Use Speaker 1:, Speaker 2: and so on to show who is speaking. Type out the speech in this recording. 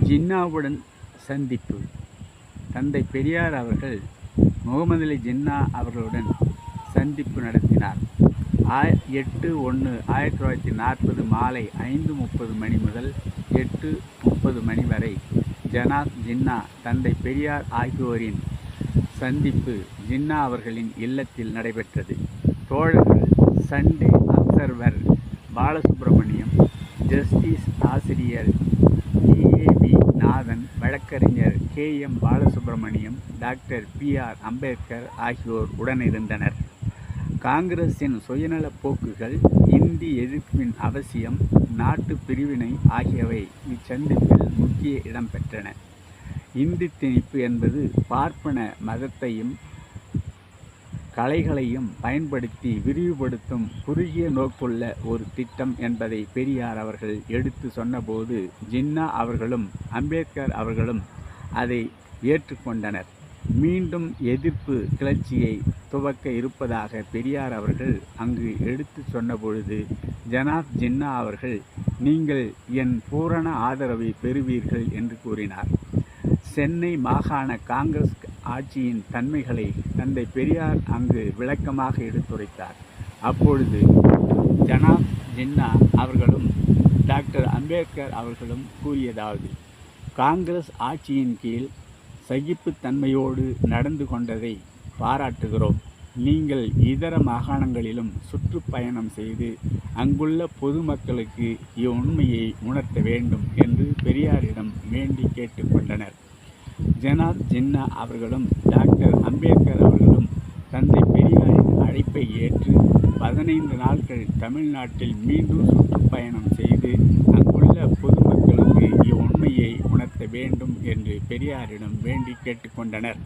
Speaker 1: ஜின்னாவுடன் சந்திப்பு. தந்தை பெரியார் அவர்கள் முகமது அலி ஜின்னா அவர்களுடன் சந்திப்பு நடத்தினார். 8/1/1940 மாலை 5:30 மணி முதல் 8:30 மணி வரை ஜனாப் ஜின்னா தந்தை பெரியார் ஆகியோரின் சந்திப்பு ஜின்னா அவர்களின் இல்லத்தில் நடைபெற்றது. தோழர்கள் சண்டே அப்சர்வர் பாலசுப்ரமணியம், ஜஸ்டிஸ் ஆசிரியர் டி.ஏ.வி. நாதன், வழக்கறிஞர் K.M. Balasubramaniam, doctor P.R. Ambedkar ஆகியோர் உடனிருந்தனர். காங்கிரசின் சுயநல போக்குகள், இந்தி எதிர்ப்பின் அவசியம், நாட்டு பிரிவினை ஆகியவை இச்சந்திப்பில் முக்கிய இடம் பெற்றன. இந்தி திணிப்பு என்பது பார்ப்பன மதத்தையும் கலைகளையும் பயன்படுத்தி விரிவுபடுத்தும் குறுகிய நோக்குள்ள ஒரு திட்டம் என்பதை பெரியார் அவர்கள் எடுத்து சொன்னபோது ஜின்னா அவர்களும் அம்பேத்கர் அவர்களும் அதை ஏற்றுக்கொண்டனர். மீண்டும் எதிர்ப்பு கிளர்ச்சியை துவக்க இருப்பதாக பெரியார் அவர்கள் அங்கு எடுத்து சொன்னபொழுது ஜனாப் ஜின்னா அவர்கள், நீங்கள் என் பூரண ஆதரவை பெறுவீர்கள் என்று கூறினார். சென்னை மாகாண காங்கிரஸ் ஆட்சியின் தன்மைகளை தந்தை பெரியார் அங்கு விளக்கமாக எடுத்துரைத்தார். அப்பொழுது ஜனாப் ஜின்னா அவர்களும் டாக்டர் அம்பேத்கர் அவர்களும் கூறியதாவது: காங்கிரஸ் ஆட்சியின் கீழ் சகிப்புத்தன்மையோடு நடந்து கொண்டதை பாராட்டுகிறோம். நீங்கள் இதர மாகாணங்களிலும் சுற்றுப்பயணம் செய்து அங்குள்ள பொதுமக்களுக்கு இவ்வுண்மையை உணர்த்த வேண்டும் என்று பெரியாரிடம் வேண்டி கேட்டுக்கொண்டனர். ஜனாப் ஜின்னா அவர்களும் டாக்டர் அம்பேத்கர் அவர்களும் தந்தை பெரியாரின் அழைப்பை ஏற்று 15 நாட்கள் தமிழ்நாட்டில் மீண்டும் சுற்றுப்பயணம் செய்து அங்குள்ள பொதுமக்களுக்கு இவ்வுண்மையை உணர்த்த வேண்டும் என்று பெரியாரிடம் வேண்டி கேட்டுக்கொண்டனர்.